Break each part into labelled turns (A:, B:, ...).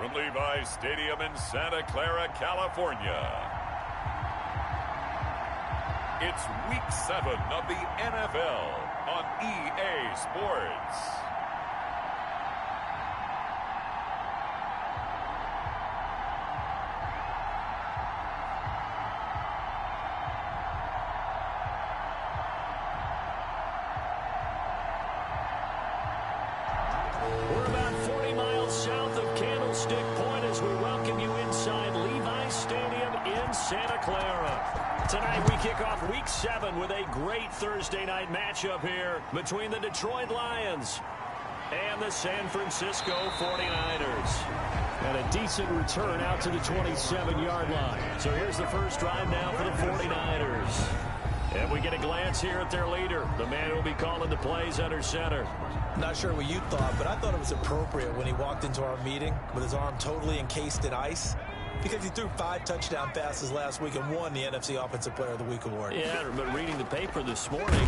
A: From Levi's Stadium in Santa Clara, California, it's Week 7 of the NFL on EA Sports.
B: We're about 40 miles south of Candlestick Point as we welcome you inside Levi's Stadium in Santa Clara. Tonight we kick off Week 7 with a great Thursday night matchup here between the Detroit Lions and the San Francisco 49ers. And a decent return out to the 27-yard line. So here's the first drive now for the 49ers. And we get a glance here at their leader, the man who will be calling the plays under center.
C: Not sure what you thought, but I thought it was appropriate when he walked into our meeting with his arm totally encased in ice, because he threw 5 touchdown passes last week and won the NFC Offensive Player of the Week award.
B: Yeah, but reading the paper this morning,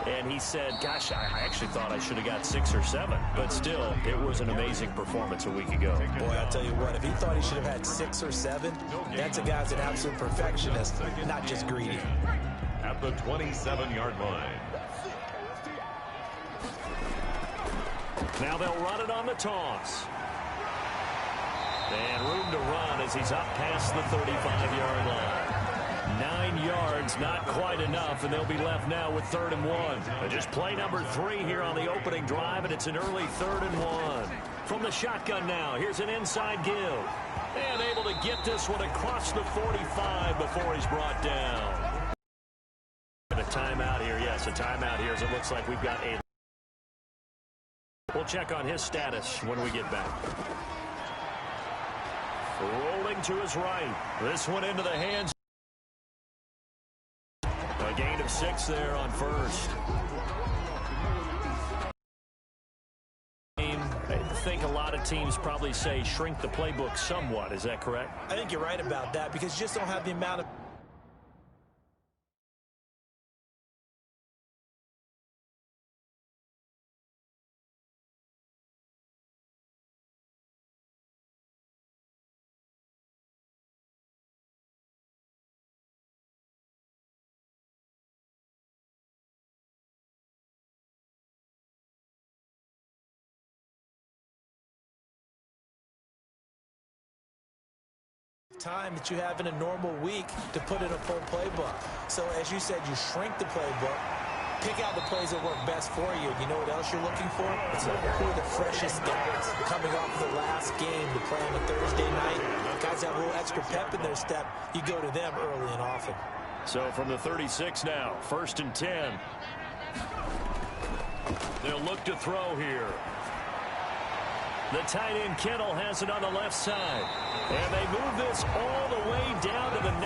B: and he said, gosh, I actually thought I should have got 6 or 7. But still, it was an amazing performance a week ago.
C: Boy, I tell you what, if he thought he should have had 6 or 7, that's a guy's an absolute perfectionist, not just greedy.
A: At the 27-yard line.
B: Now they'll run it on the toss. And room to run as he's up past the 35-yard line. 9 yards, not quite enough, and they'll be left now with 3rd and 1. Just play number 3 here on the opening drive, and it's an early 3rd and 1. From the shotgun now, here's an inside give. And able to get this one across the 45 before he's brought down. A timeout here, yes, a timeout here as it looks like we've got a... We'll check on his status when we get back. Rolling to his right. This one into the hands. A gain of 6 there on first. I think a lot of teams probably say shrink the playbook somewhat. Is that correct?
C: I think you're right about that, because you just don't have the amount of... time that you have in a normal week to put in a full playbook. So as you said, you shrink the playbook, pick out the plays that work best for you. You know what else you're looking for? Who are the freshest guys coming off the last game to play on a Thursday night? Guys have a little extra pep in their step. You go to them early and often.
B: So from the 36 now, 1st and 10. They'll look to throw here. The tight end Kittle has it on the left side. And they move this all the way down to the 9.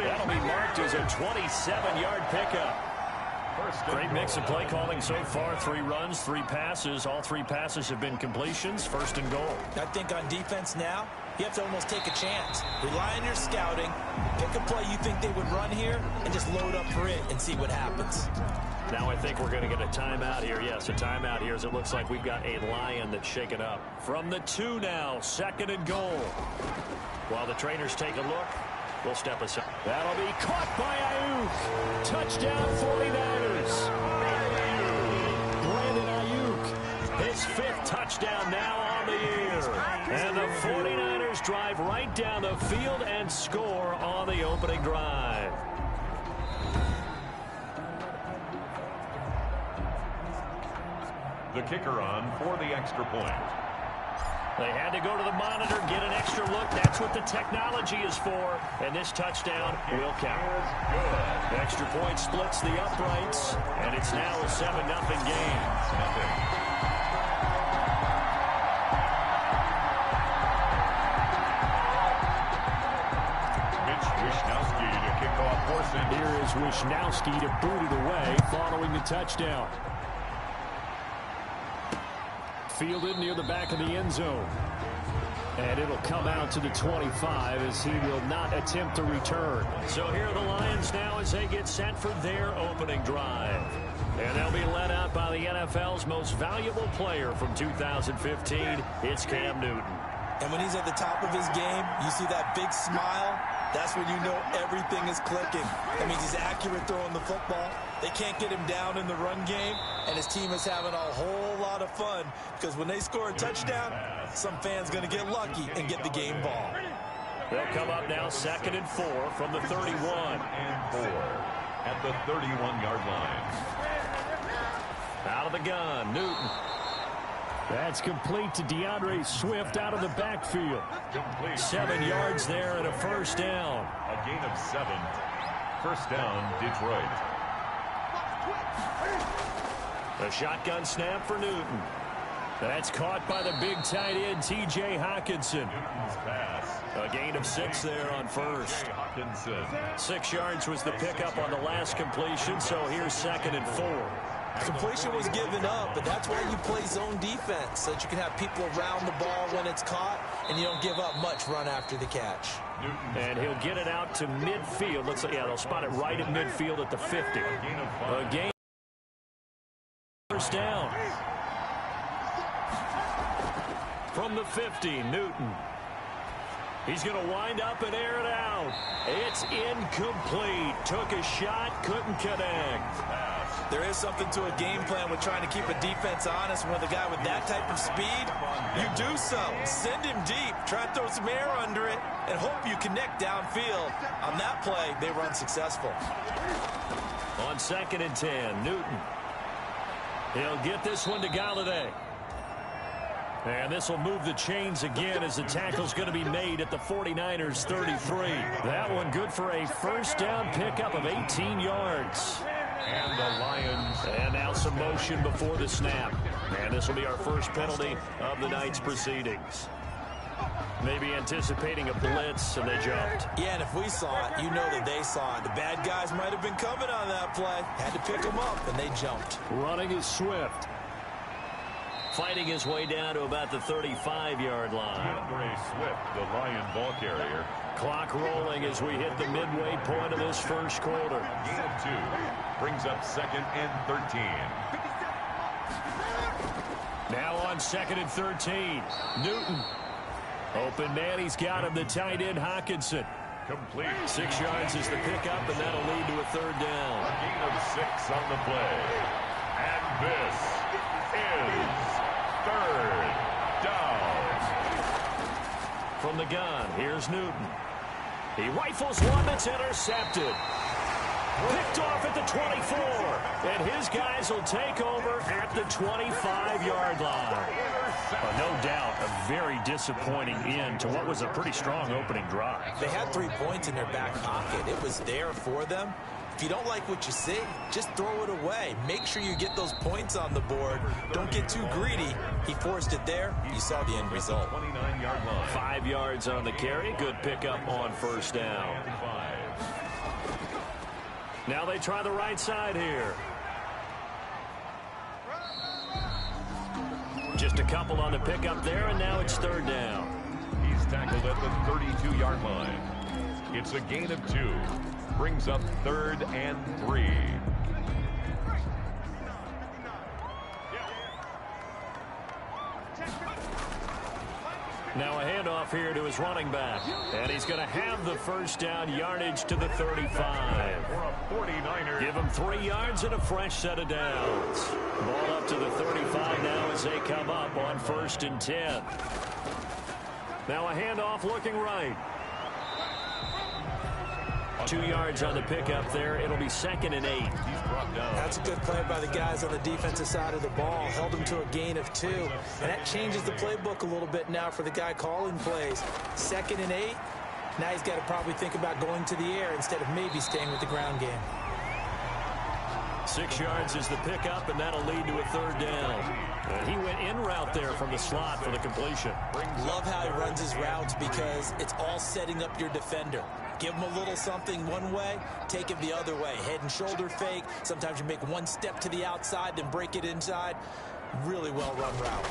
B: That'll be marked as a 27-yard pickup. Great mix of play calling so far. 3 runs, 3 passes. All 3 passes have been completions. 1st and goal.
C: I think on defense now, you have to almost take a chance. Rely on your scouting. Pick a play you think they would run here and just load up for it and see what happens.
B: Now I think we're going to get a timeout here. Yes, a timeout here as it looks like we've got a Lion that's shaken up. From the 2 now, 2nd and goal. While the trainers take a look, we'll step aside. That'll be caught by Ayuk. Touchdown 49ers. Brandon Ayuk, his 5th touchdown now on the year. And the 49ers drive right down the field and score on the opening drive.
A: The kicker on for the extra point.
B: They had to go to the monitor, get an extra look. That's what the technology is for. And this touchdown will count. Good. Extra point splits the uprights, and it's now a 7-0 game.
A: Wishnowski to kick off Horson.
B: Here is Wishnowski to boot it away following the touchdown. Fielded near the back of the end zone. And it'll come out to the 25 as he will not attempt to return. So here are the Lions now as they get set for their opening drive. And they'll be led out by the NFL's most valuable player from 2015. It's Cam Newton.
C: And when he's at the top of his game, you see that big smile. That's when you know everything is clicking. That means he's accurate throwing the football. They can't get him down in the run game, and his team is having a whole lot of fun because when they score a touchdown, some fan's going to get lucky and get the game ball.
B: They'll come up now 2nd and 4 from the 31.
A: 2nd and 4 at the 31-yard line.
B: Out of the gun, Newton. That's complete to DeAndre Swift out of the backfield. 7 yards there and a first down.
A: A gain of 7. First down, Detroit.
B: A shotgun snap for Newton. That's caught by the big tight end, T.J. Hockenson.
A: Newton's pass.
B: A gain of 6 there on first.
A: Hockenson.
B: 6 yards was the pickup on the last completion, so here's 2nd and 4.
C: Completion was given up, but that's why you play zone defense, so that you can have people around the ball when it's caught, and you don't give up much run after the catch.
B: And he'll get it out to midfield. Looks like, yeah, they'll spot it right at midfield at the 50. A gain. First down. From the 50, Newton. He's going to wind up and air it out. It's incomplete. Took a shot, couldn't connect.
C: There is something to a game plan with trying to keep a defense honest. With a guy with that type of speed, you do so. Send him deep. Try to throw some air under it and hope you connect downfield. On that play, they run successful.
B: On 2nd and 10, Newton. He'll get this one to Galladay. And this will move the chains again as the tackle's going to be made at the 49ers 33. That one good for a first down pickup of 18 yards.
A: And the Lions.
B: And now some motion before the snap. And this will be our first penalty of the night's proceedings. Maybe anticipating a blitz, and they jumped.
C: Yeah, and if we saw it, you know that they saw it. The bad guys might have been coming on that play. Had to pick them up, and they jumped.
B: Running is Swift. Fighting his way down to about the 35-yard line.
A: DeAndre Swift, the Lion ball carrier.
B: Clock rolling as we hit the midway point of this first quarter.
A: Gain of 2. Brings up 2nd and 13.
B: Now on 2nd and 13. Newton. Open man, he's got him, the tight end Hockenson.
A: Complete.
B: 6 yards is the pickup, and that'll lead to a third down.
A: A gain of 6 on the play. And this is third down.
B: From the gun, here's Newton. He rifles one that's intercepted. Picked off at the 24. And his guys will take over at the 25-yard line. No doubt a very disappointing end to what was a pretty strong opening drive.
C: They had 3 points in their back pocket. It was there for them. If you don't like what you see, just throw it away. Make sure you get those points on the board. Don't get too greedy. He forced it there. You saw the end result.
A: 29-yard line.
B: 5 yards on the carry. Good pickup on first down. Now they try the right side here. Just a couple on the pickup there, and now it's third down.
A: He's tackled at the 32-yard line. It's a gain of 2. Brings up 3rd and 3.
B: Now a handoff here to his running back. And he's going to have the first down, yardage to the 35.
A: For a 49er.
B: Give him 3 yards and a fresh set of downs. Ball up to the 35 now as they come up on 1st and 10. Now a handoff looking right. 2 yards on the pickup there. It'll be 2nd and 8.
A: He's brought down.
C: That's a good play by the guys on the defensive side of the ball. Held them to a gain of 2. And that changes the playbook a little bit now for the guy calling plays. 2nd and 8. Now he's got to probably think about going to the air instead of maybe staying with the ground game.
B: 6 yards is the pickup, and that'll lead to a third down. And he went in route there from the slot for the completion.
C: Love how he runs his routes because it's all setting up your defender. Give him a little something one way, take it the other way. Head and shoulder fake. Sometimes you make one step to the outside, then break it inside. Really well-run route.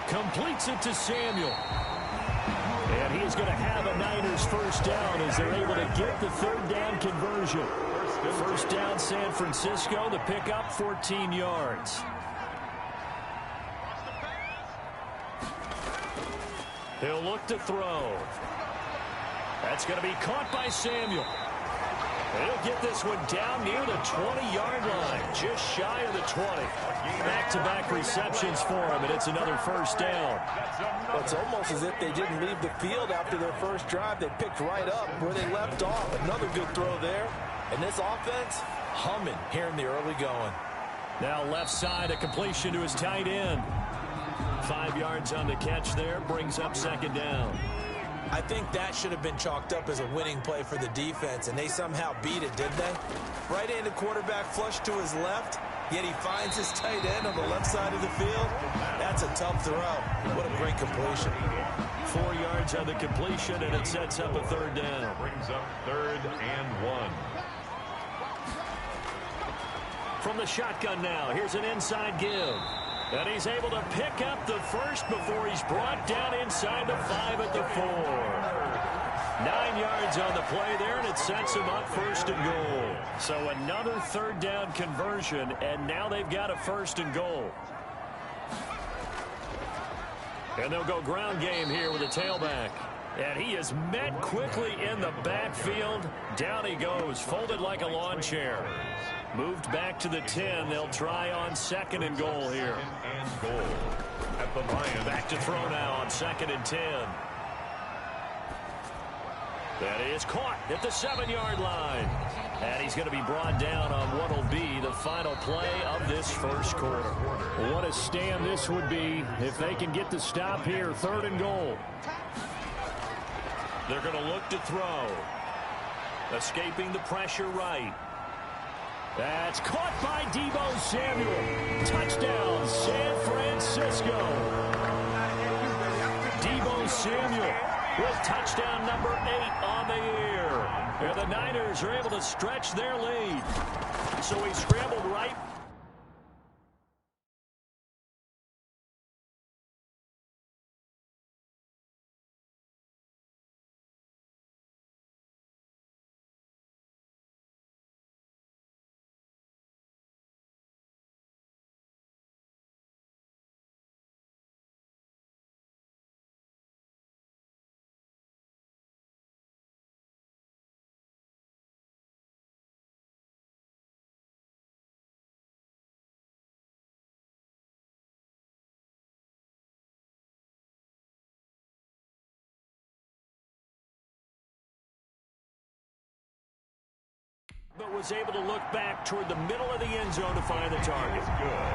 B: Completes it to Samuel. And he's going to have a Niners first down as they're able to get the third down conversion.
A: First
B: First down, San Francisco. The pickup, 14 yards. He'll look to throw. That's going to be caught by Samuel. He'll get this one down near the 20-yard line, just shy of the 20. Back-to-back receptions for him, and it's another first down.
C: It's almost as if they didn't leave the field after their first drive. They picked right up where they left off. Another good throw there. And this offense, humming here in the early going.
B: Now left side, a completion to his tight end. 5 yards on the catch there, brings up second down.
C: I think that should have been chalked up as a winning play for the defense, and they somehow beat it, didn't they? Right-handed quarterback flush to his left, yet he finds his tight end on the left side of the field. That's a tough throw. What a great completion.
B: 4 yards on the completion, and it sets up a third down.
A: Brings up 3rd and 1.
B: From the shotgun now, here's an inside give. And he's able to pick up the first before he's brought down inside the 5 at the 4. 9 yards on the play there, and it sets him up 1st and goal. So another 3rd down conversion, and now they've got a 1st and goal. And they'll go ground game here with a tailback. And he is met quickly in the backfield. Down he goes, folded like a lawn chair. Moved back to the 10. They'll try on 2nd and goal here.
A: And goal at the Lions.
B: Back to throw now on 2nd and 10. That is caught at the 7-yard line. And he's going to be brought down on what will be the final play of this first quarter. What a stand this would be if they can get the stop here. 3rd and goal. They're going to look to throw. Escaping the pressure right. That's caught by Deebo Samuel. Touchdown, San Francisco. Deebo Samuel with touchdown number 8 on the year. And the Niners are able to stretch their lead. So he scrambled right. But was able to look back toward the middle of the end zone to find the target.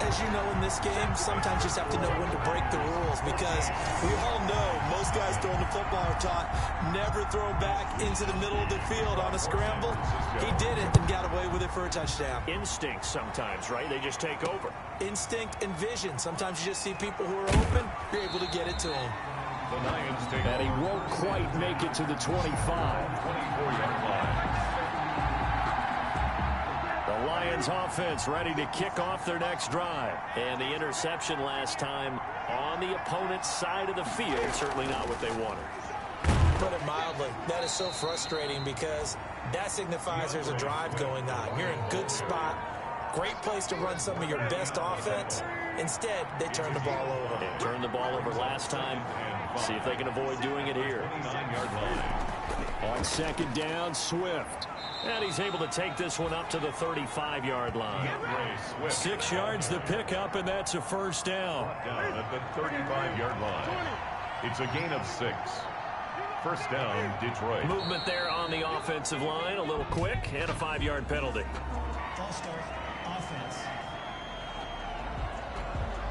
C: As you know, in this game, sometimes you just have to know when to break the rules, because we all know most guys throwing the football are taught never throw back into the middle of the field on a scramble. He did it and got away with it for a touchdown.
B: Instinct sometimes, right? They just take over.
C: Instinct and vision. Sometimes you just see people who are open, you're able to get it to them.
A: The Lions take
B: and he won't quite make it to the 25.
A: 24-yard line.
B: The Lions offense ready to kick off their next drive. And the interception last time on the opponent's side of the field. Certainly not what they wanted.
C: Put it mildly, that is so frustrating, because that signifies there's a drive going on. You're in good spot. Great place to run some of your best offense. Instead, they turn the ball over.
B: They turned the ball over last time. See if they can avoid doing it here.
A: 29-yard line.
B: On second down, Swift. And he's able to take this one up to the 35-yard line. 6 yards the pickup, and that's a first down.
A: Down at the 35-yard line. It's a gain of 6. First down, Detroit.
B: Movement there on the offensive line, a little quick, and a 5-yard penalty.
D: False start, offense.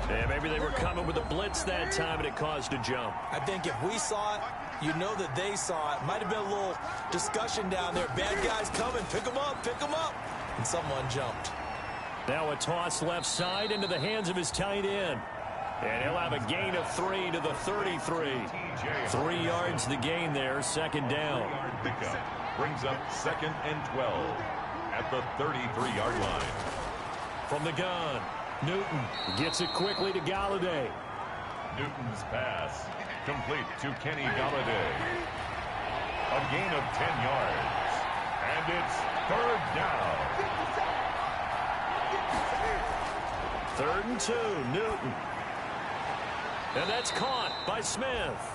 B: Yeah, maybe they were coming with a blitz that time, and it caused a jump.
C: I think if we saw it, you know that they saw it. Might have been a little discussion down there. Bad guys coming. Pick them up. Pick them up. And someone jumped.
B: Now a toss left side into the hands of his tight end. And he'll have a gain of 3 to the 33. 3 yards the gain there, second down.
A: Pickup brings up 2nd and 12 at the 33-yard line.
B: From the gun, Newton gets it quickly to Galladay.
A: Newton's pass complete to Kenny Galladay. A gain of 10 yards. And it's Third down.
B: 3rd and 2, Newton. And that's caught by Smith.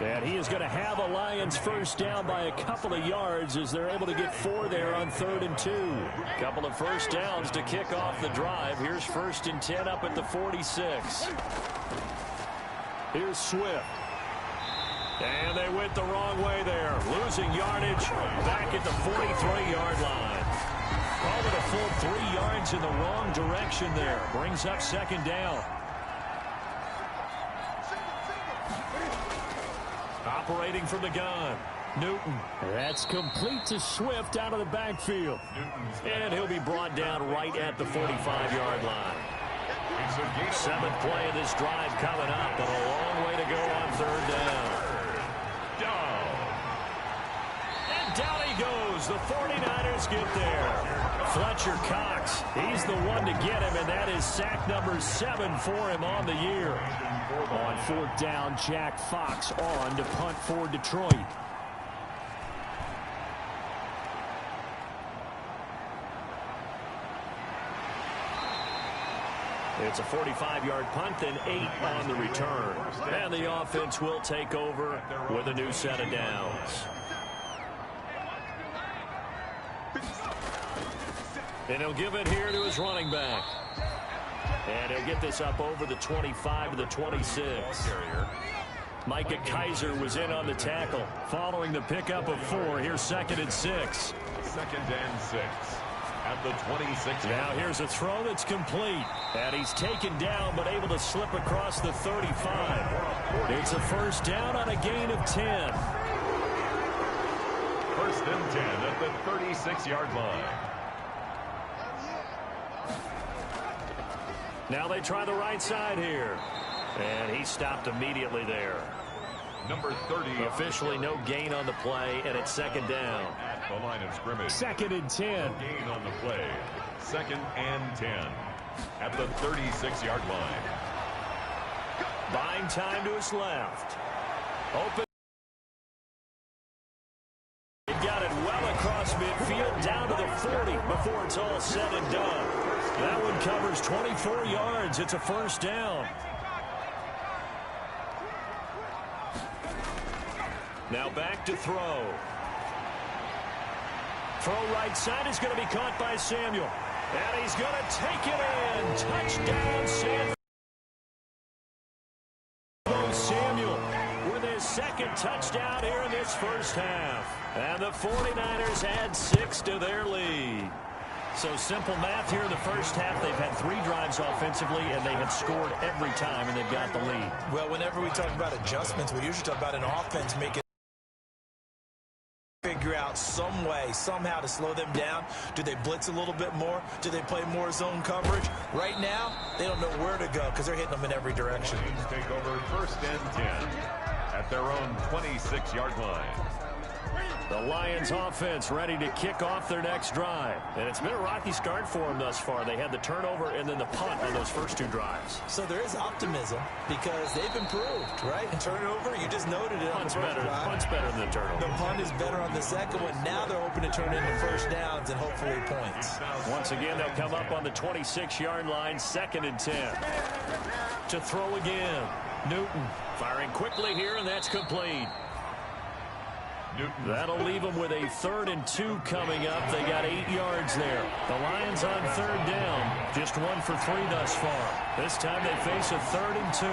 B: And he is going to have a Lions first down by a couple of yards as they're able to get 4 there on 3rd and 2. Couple of first downs to kick off the drive. Here's 1st and 10 up at the 46. Here's Swift. And they went the wrong way there. Losing yardage back at the 43-yard line. Called it a full 3 yards in the wrong direction there. Brings up 2nd down. Operating from the gun, Newton. That's complete to Swift out of the backfield. And he'll be brought down right at the 45-yard line. 7th play of this drive coming up, but a long way to go on 3rd down. And down he goes. The 49ers get there. Fletcher Cox, he's the one to get him, and that is sack number 7 for him on the year. On 4th down, Jack Fox on to punt for Detroit. It's a 45-yard punt, then 8 on the return. And the offense will take over with a new set of downs. And he'll give it here to his running back. And he'll get this up over the 25 to the 26. Micah Kaiser was in on the tackle. Following the pickup of 4, here's 2nd and 6.
A: 2nd and 6 at the 26.
B: Now here's a throw that's complete. And he's taken down but able to slip across the 35. It's a first down on a gain of 10.
A: 1st and 10 at the 36-yard line.
B: Now they try the right side here. And he stopped immediately there.
A: Number 30.
B: Officially no gain on the play, and it's 2nd down.
A: At the line of scrimmage.
B: 2nd and 10.
A: Gain on the play. 2nd and 10 at the 36-yard line.
B: Buying time to his left. Open. He got it well across midfield down to the 40 before it's all said and done. That one covers 24 yards. It's a first down. Now back to throw. Throw right side is going to be caught by Samuel. And he's going to take it in. Touchdown, Samuel with his 2nd touchdown here in this first half. And the 49ers add 6 to their lead. So simple math here in the first half. They've had 3 drives offensively, and they have scored every time, and they've got the lead.
C: Well, whenever we talk about adjustments, we usually talk about an offense making figure out some way, somehow to slow them down. Do they blitz a little bit more? Do they play more zone coverage? Right now, they don't know where to go because they're hitting them in every direction.
A: Take over 1st and 10 at their own 26-yard line.
B: The Lions offense ready to kick off their next drive. And it's been a rocky start for them thus far. They had the turnover and then the punt on those first 2 drives.
C: So there is optimism because they've improved, right? And turnover, you just noted it.
B: Punt's better than the turnover.
C: The punt is better on the second one. Now they're hoping to turn into first downs and hopefully points.
B: Once again, they'll come up on the 26-yard line, 2nd and 10. To throw again. Newton firing quickly here, and that's complete. That'll leave them with a 3rd and 2 coming up. They got 8 yards there. The Lions on 3rd down. Just 1 for 3 thus far. This time they face a 3rd and 2.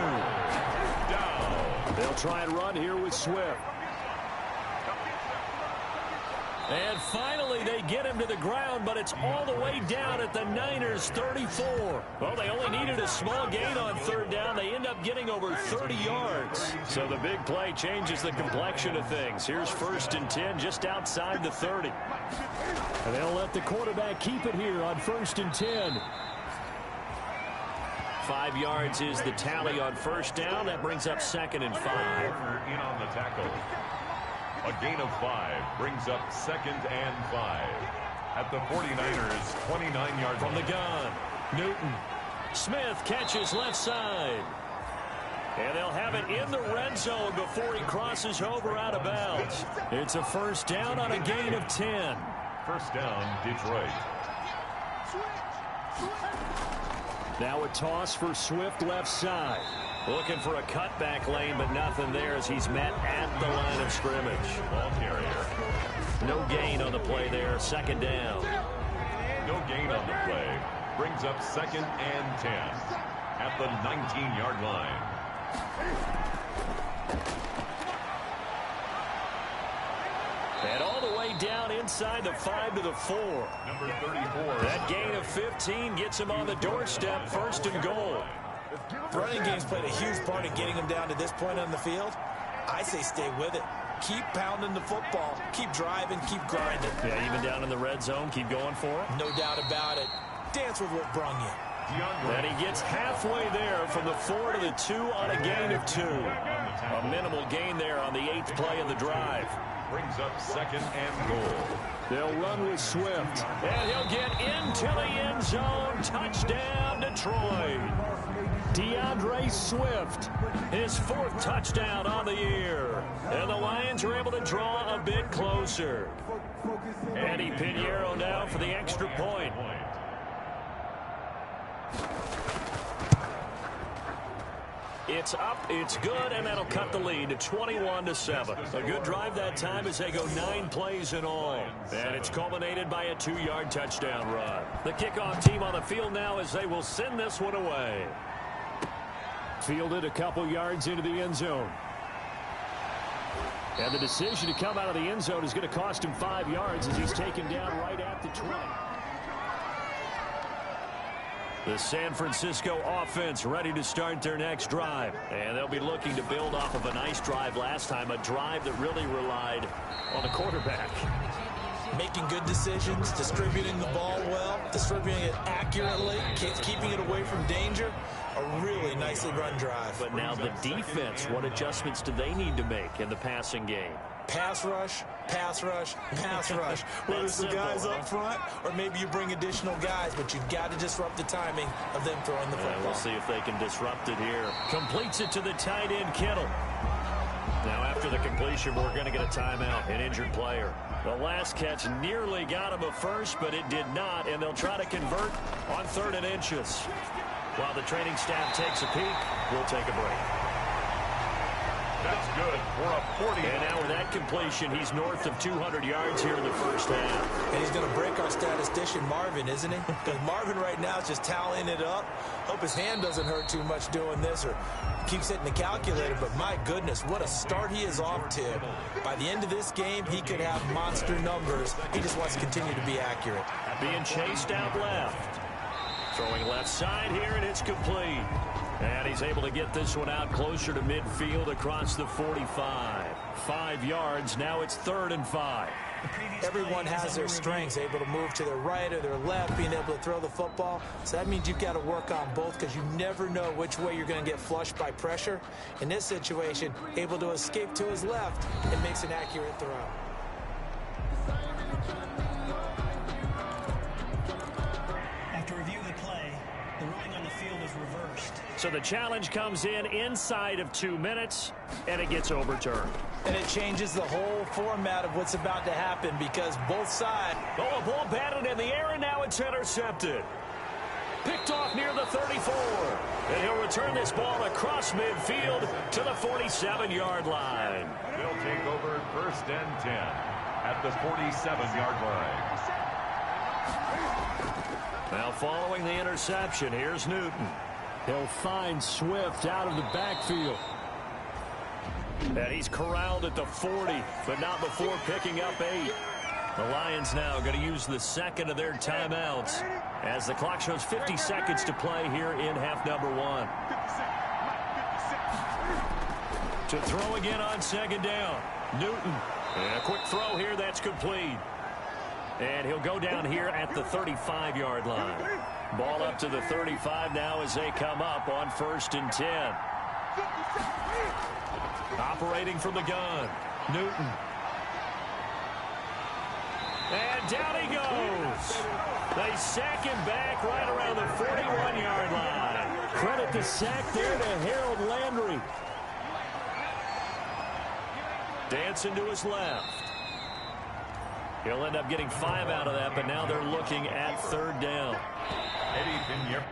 B: Down. They'll try and run here with Swift. And finally they get him to the ground, but it's all the way down at the Niners' 34. Well, they only needed a small gain on 3rd down. They end up getting over 30 yards. So the big play changes the complexion of things. Here's 1st and 10 just outside the 30. And they'll let the quarterback keep it here on 1st and 10. 5 yards is the tally on 1st down. That brings up 2nd and 5.
A: In on the tackle. A gain of 5 brings up 2nd and 5 at the 49ers' 29-yard
B: from the gun. Newton. Smith catches left side. And they'll have it in the red zone before he crosses over out of bounds. It's a first down on a gain of 10.
A: First down, Detroit.
B: Now a toss for Swift left side. Looking for a cutback lane, but nothing there as he's met at the line of scrimmage.
A: Ball carrier.
B: No gain on the play there. Second down.
A: No gain on the play. Brings up 2nd and 10 at the 19-yard line.
B: And all the way down inside the 5 to the 4.
A: Number 34.
B: That gain of 15 gets him on the doorstep, 1st and goal.
C: Running game's played a huge part in getting him down to this point on the field. I say stay with it. Keep pounding the football. Keep driving. Keep grinding.
B: Yeah, even down in the red zone, keep going for it.
C: No doubt about it. Dance with what brung you.
B: And he gets halfway there from the 4 to the 2 on a gain of 2. A minimal gain there on the 8th play of the drive.
A: Brings up 2nd and goal.
B: They'll run with Swift. And he'll get into the end zone. Touchdown, Detroit. DeAndre Swift, his 4th touchdown on the year. And the Lions are able to draw a bit closer. Eddie Pinheiro now for the extra point. It's up, it's good, and that'll cut the lead to 21-7. A good drive that time as they go 9 plays in all. And it's culminated by a 2-yard touchdown run. The kickoff team on the field now as they will send this one away. Fielded a couple yards into the end zone. And the decision to come out of the end zone is going to cost him 5 yards as he's taken down right at the 20. The San Francisco offense ready to start their next drive. And they'll be looking to build off of a nice drive last time, a drive that really relied on the quarterback.
C: Making good decisions, distributing the ball well, distributing it accurately, keeping it away from danger. A really nicely run drive.
B: But now the defense, what adjustments do they need to make in the passing game?
C: Pass rush, pass rush, pass rush. Whether it's the guys up front or maybe you bring additional guys, but you've got to disrupt the timing of them throwing the football.
B: We'll see if they can disrupt it here. Completes it to the tight end, Kittle. Now after the completion, we're going to get a timeout, an injured player. The last catch nearly got him a first, but it did not, and they'll try to convert on 3rd and inches. While the training staff takes a peek, we'll take a break.
A: That's good for a 40.
B: And now with that completion, he's north of 200 yards here in the first half.
C: And he's going to break our statistician, Marvin, isn't he? Because Marvin right now is just tallying it up. Hope his hand doesn't hurt too much doing this or keeps hitting the calculator. But my goodness, what a start he is off to. By the end of this game, he could have monster numbers. He just wants to continue to be accurate.
B: Being chased out left. Throwing left side here, and it's complete. And he's able to get this one out closer to midfield across the 45. 5 yards. Now it's 3rd and 5.
C: Everyone has their strengths, able to move to their right or their left, being able to throw the football. So that means you've got to work on both because you never know which way you're going to get flushed by pressure. In this situation, able to escape to his left and makes an accurate throw.
D: After review of the play, the ruling on the field is reversed.
B: So the challenge comes in inside of 2 minutes, and it gets overturned.
C: And it changes the whole format of what's about to happen because both sides.
B: Oh, a ball batted in the air, and now it's intercepted. Picked off near the 34. And he'll return this ball across midfield to the 47-yard line.
A: They'll take over 1st and 10 at the 47-yard line.
B: Now following the interception, here's Newton. He'll find Swift out of the backfield. And he's corralled at the 40, but not before picking up 8. The Lions now going to use the second of their timeouts as the clock shows 50 seconds to play here in half number 1. To throw again on 2nd down. Newton. And a quick throw here, that's complete. And he'll go down here at the 35-yard line. Ball up to the 35 now as they come up on 1st and 10. Operating from the gun. Newton. And down he goes. They sack him back right around the 41-yard line. Credit the sack there to Harold Landry. Dancing to his left. He'll end up getting 5 out of that, but now they're looking at 3rd down.
A: Eddie Pinheiro.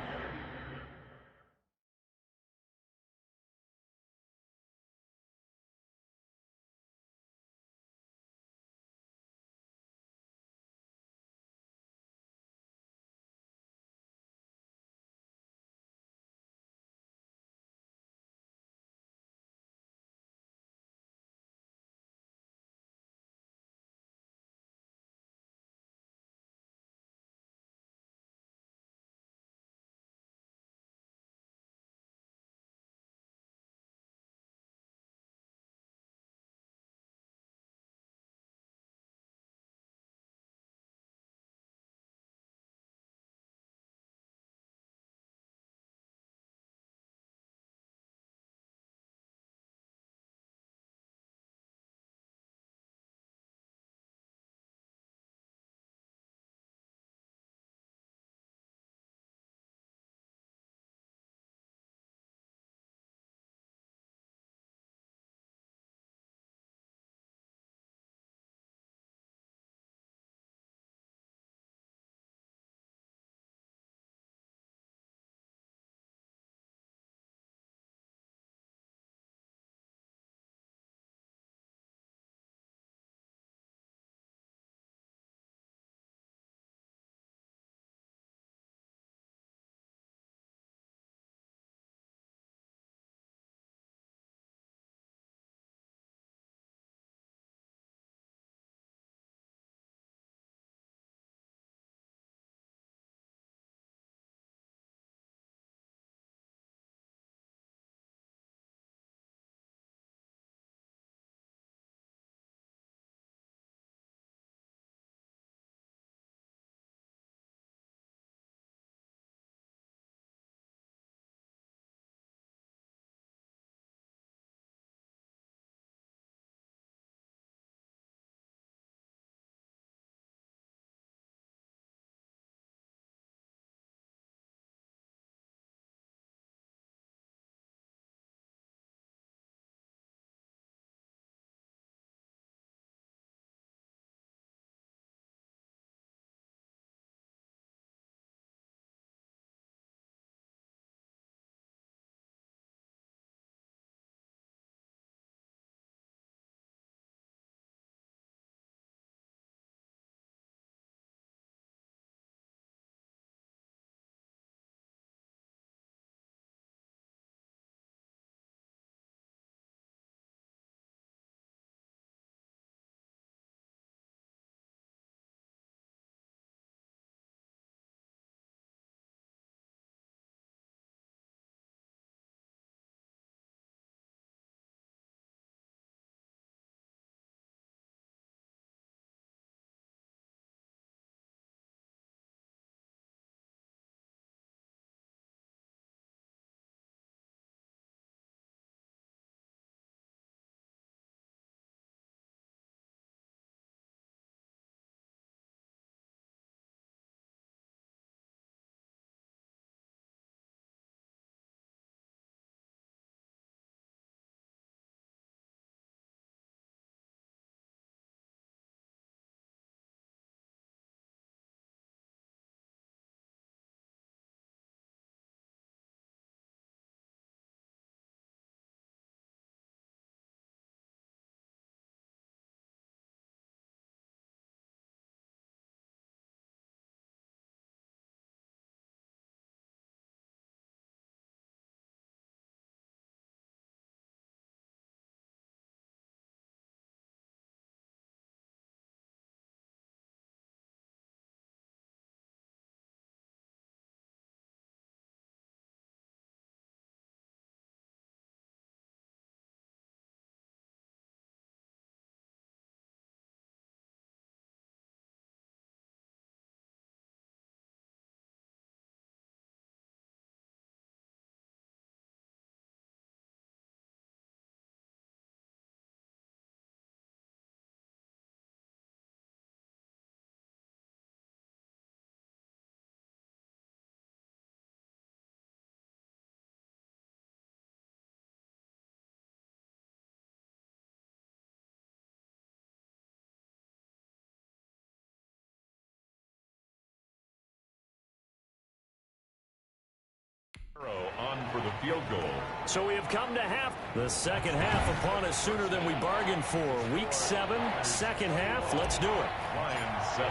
A: On for the field goal.
B: So we have come to half. The second half upon us sooner than we bargained for. Week 7, second half. Let's do it.
A: Lions 7.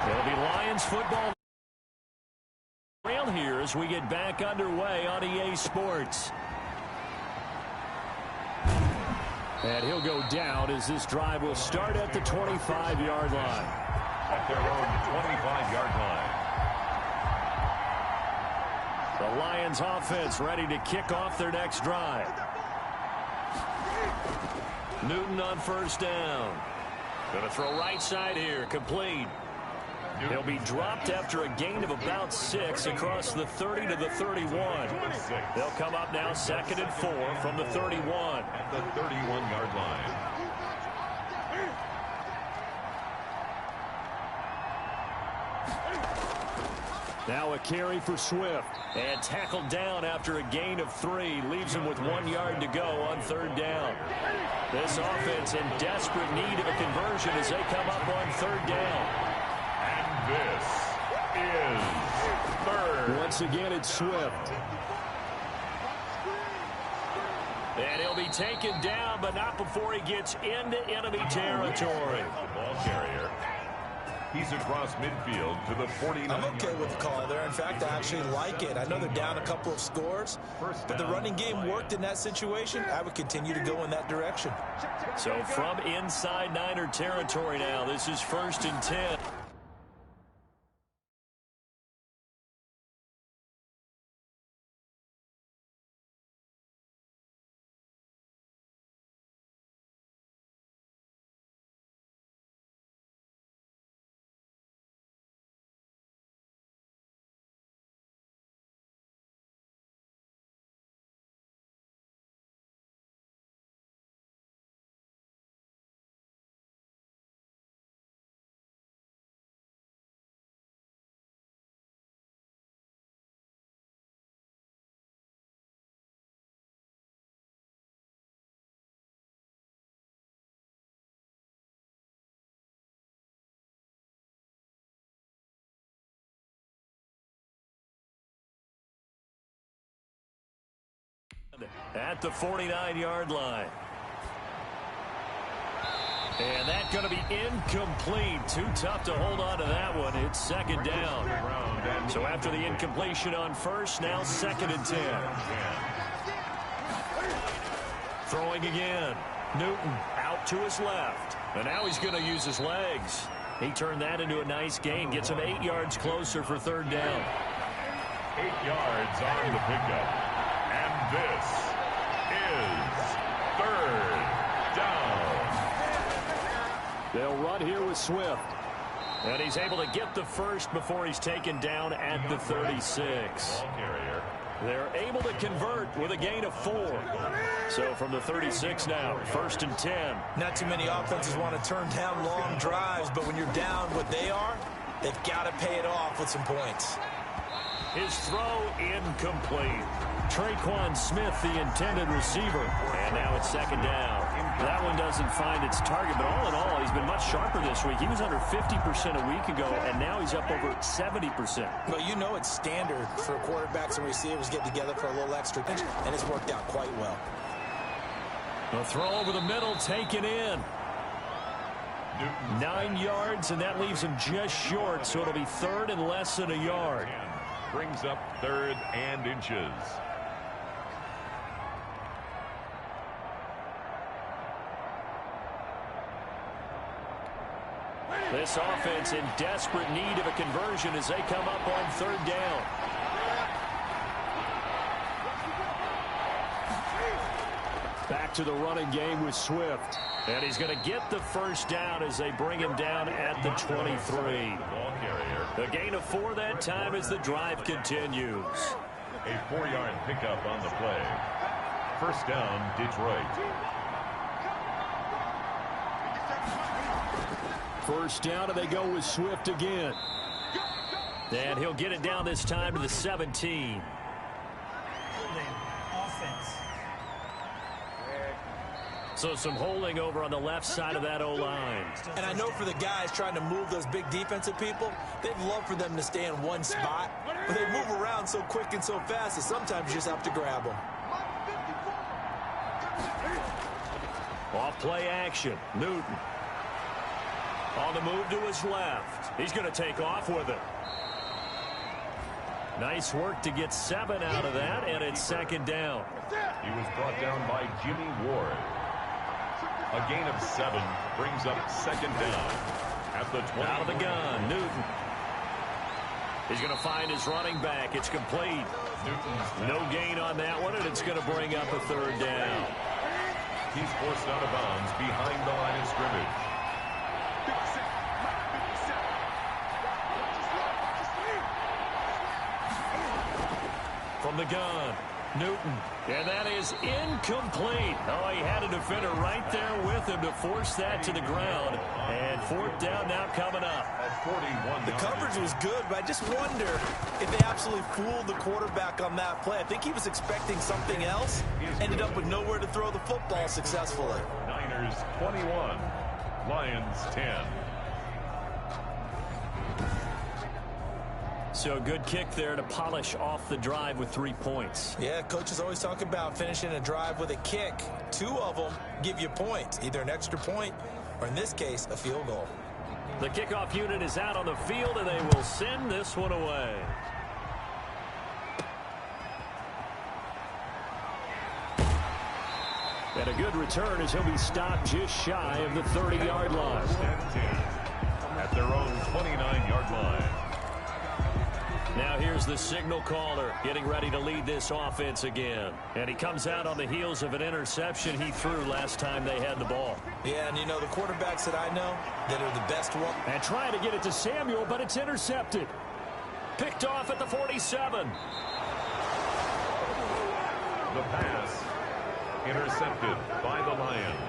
B: It'll be Lions football here as we get back underway on EA Sports. And he'll go down as this drive will start at the 25-yard line.
A: At their own 25-yard line.
B: The Lions offense ready to kick off their next drive. Newton on first down. Going to throw right side here. Complete. He'll be dropped after a gain of about 6 across the 30 to the 31. They'll come up now 2nd and 4 from the 31.
A: At the 31-yard line.
B: Now a carry for Swift. And tackled down after a gain of 3. Leaves him with 1 yard to go on 3rd down. This offense in desperate need of a conversion as they come up on 3rd down.
A: And this is 3rd.
B: Once again, it's Swift. And he'll be taken down, but not before he gets into enemy territory.
A: The ball carrier. He's across midfield to the 49.
C: I'm okay with the call there. In fact, I actually like it. I know they're down a couple of scores, but the running game worked in that situation. I would continue to go in that direction.
B: So from inside Niner territory now, this is 1st and 10. At the 49-yard line. And that's going to be incomplete. Too tough to hold on to that one. It's 2nd down. So after the incompletion on 1st, now 2nd and 10. Throwing again. Newton out to his left. And now he's going to use his legs. He turned that into a nice gain. Gets him 8 yards closer for 3rd down.
A: 8 yards on the pickup. And this is 3rd down.
B: They'll run here with Swift. And he's able to get the first before he's taken down at the 36.
A: Ball carrier.
B: They're able to convert with a gain of 4. So from the 36 now, 1st and 10.
C: Not too many offenses want to turn down long drives, but when you're down what they are, they've got to pay it off with some points.
B: His throw incomplete. Traquan Smith, the intended receiver. And now it's 2nd down. That one doesn't find its target, but all in all, he's been much sharper this week. He was under 50% a week ago, and now he's up over 70%.
C: Well, you know it's standard for quarterbacks and receivers get together for a little extra pinch, and it's worked out quite well.
B: A throw over the middle, taken in. 9 yards, and that leaves him just short, so it'll be 3rd and less than a yard.
A: Brings up 3rd and inches.
B: This offense in desperate need of a conversion as they come up on 3rd down. Back to the running game with Swift. And he's going to get the first down as they bring him down at the 23.
A: Ball carrier.
B: A gain of 4 that time as the drive continues.
A: A 4-yard pickup on the play. 1st down, Detroit.
B: 1st down, and they go with Swift again. And he'll get it down this time to the 17.
D: Offense.
B: So some holding over on the left side of that O-line.
C: And I know for the guys trying to move those big defensive people, they'd love for them to stay in one spot, but they move around so quick and so fast that sometimes you just have to grab them.
B: Off play action. Newton. On the move to his left. He's going to take off with it. Nice work to get 7 out of that, and it's second down.
A: He was brought down by Jimmy Ward. A gain of 7 brings up second down at the 20.
B: Out of the gun, Newton. He's going to find his running back. It's complete. No gain on that one, and it's going to bring up a third down.
A: He's forced out of bounds behind the line of scrimmage.
B: From the gun, Newton. And that is incomplete. Oh, he had a defender right there with him to force that to the ground. And fourth down now coming up.
C: The coverage was good, but I just wonder if they absolutely fooled the quarterback on that play. I think he was expecting something else. Ended up with nowhere to throw the football successfully.
A: Niners 21, Lions 10.
B: So a good kick there to polish off the drive with 3 points.
C: Yeah, coaches always talk about finishing a drive with a kick. 2 of them give you points, either an extra point or, in this case, a field goal.
B: The kickoff unit is out on the field, and they will send this one away. And a good return as he'll be stopped just shy of the 30-yard line.
A: At their own 29-yard line.
B: Now here's the signal caller getting ready to lead this offense again. And he comes out on the heels of an interception he threw last time they had the ball.
C: Yeah, and you know, the quarterbacks that I know that are the best one.
B: And trying to get it to Samuel, but it's intercepted. Picked off at the 47.
A: The pass intercepted by the Lions.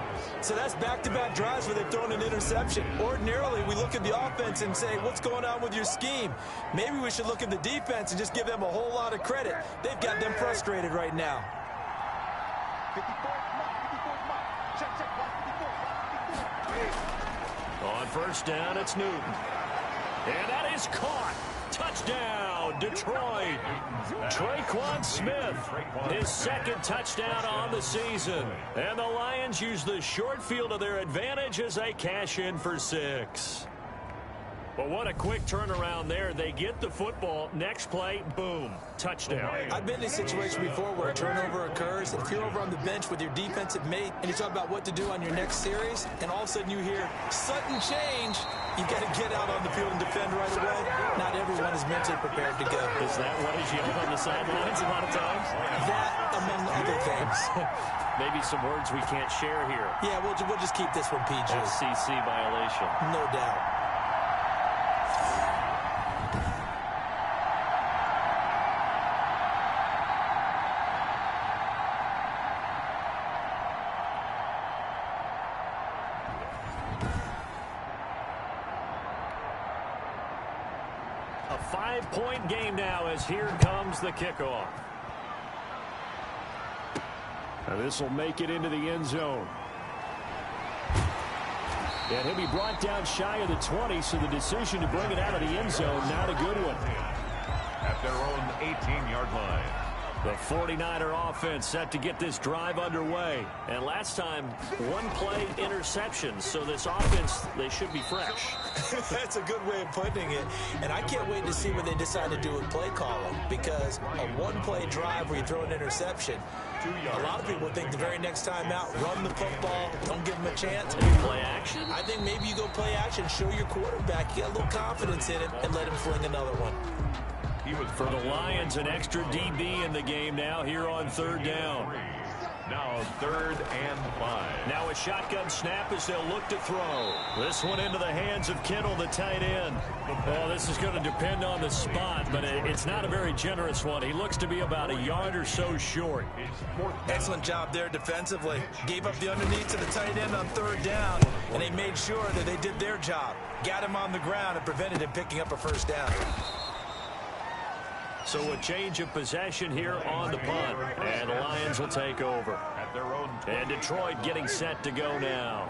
C: So that's back-to-back drives where they've thrown an interception. Ordinarily, we look at the offense and say, what's going on with your scheme? Maybe we should look at the defense and just give them a whole lot of credit. They've got them frustrated right now.
B: On first down, it's Newton. And that is caught. Touchdown, Detroit. Traquan Smith, his second touchdown on the season. And the Lions use the short field to their advantage as they cash in for 6. But what a quick turnaround there. They get the football. Next play, boom, touchdown.
C: I've been in a situation before where a turnover occurs. If you're over on the bench with your defensive mate and you talk about what to do on your next series, and all of a sudden you hear sudden change, you've got to get out on the field and defend right away. Not everyone is mentally prepared to go.
B: Is that what is yelled on the sidelines a lot of times?
C: That, among other things.
B: Maybe some words we can't share here.
C: Yeah, we'll just keep this one PG.
B: FCC violation.
C: No doubt.
B: A 5-point game now as here comes the kickoff. Now this will make it into the end zone. And he'll be brought down shy of the 20, so the decision to bring it out of the end zone, not a good one.
A: At their own 18-yard line.
B: The 49er offense set to get this drive underway. And last time, one play interception. So this offense, they should be fresh.
C: That's a good way of putting it. And I can't wait to see what they decide to do with play calling. Because a one-play drive where you throw an interception, a lot of people think the very next time out, run the football, don't give them a chance.
B: Play action?
C: I think maybe you go play action, show your quarterback you got a little confidence in him, and let him fling another one.
B: For the Lions, an extra DB in the game now here on third down.
A: Now 3rd and 5.
B: Now a shotgun snap as they'll look to throw. This one into the hands of Kittle, the tight end. Well, this is going to depend on the spot, but it's not a very generous one. He looks to be about a yard or so short.
C: Excellent job there defensively. Gave up the underneath to the tight end on 3rd down, and they made sure that they did their job. Got him on the ground and prevented him picking up a first down.
B: So a change of possession here on the punt. And the Lions will take over.
A: At their own 20.
B: And Detroit getting set to go now.